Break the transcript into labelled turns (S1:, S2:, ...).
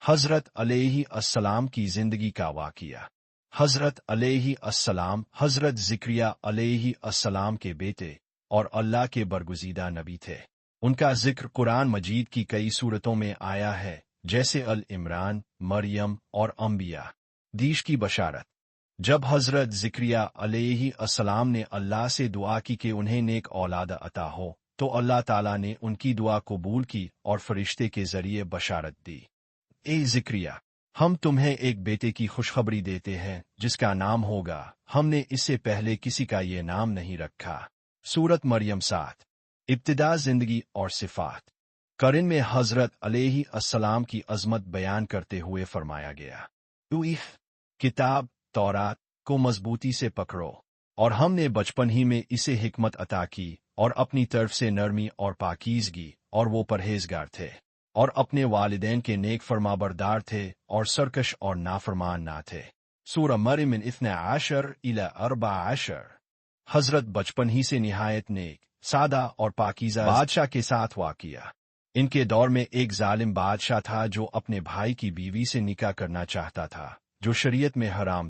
S1: حضرت علیہ السلام کی زندگی کا واقعہ۔ حضرت علیہ السلام حضرت زکریا علیہ السلام کے بیٹے اور اللہ کے برگزیدہ نبی تھے۔ ان کا ذکر قرآن مجید کی کئی صورتوں میں آیا ہے، جیسے العمران، مریم اور انبیاء۔ دیش کی بشارت۔ جب حضرت زکریا علیہ السلام نے اللہ سے دعا کی کہ انہیں نیک اولاد عطا ہو، تو اللہ تعالیٰ نے ان کی دعا قبول کی اور فرشتے کے ذریعے بشارت دی۔ اے زکریا، ہم تمہیں ایک بیٹے کی خوشخبری دیتے ہیں جس کا نام ہوگا، ہم نے اس سے پہلے کسی کا یہ نام نہیں رکھا۔ سورت مریم 7۔ ابتدا زندگی اور صفات۔ قرآن میں حضرت علیہ السلام کی عظمت بیان کرتے ہوئے فرمایا گیا، کتاب تورات کو مضبوطی سے پکڑو، اور ہم نے بچپن ہی میں اسے حکمت عطا کی اور اپنی طرف سے نرمی اور پاکیزگی، اور وہ پرہیزگار تھے اور اپنے والدین کے نیک فرمانبردار تھے اور سرکش اور نافرمان نہ تھے۔ سورہ مریم 12 الی 14۔ حضرت بچپن ہی سے نہایت نیک، سادہ اور پاکیزہ بادشاہ کے ساتھ واقعہ۔ ان کے دور میں ایک ظالم بادشاہ تھا جو اپنے بھائی کی بیوی سے نکاح کرنا چاہتا تھا، جو شریعت میں حرام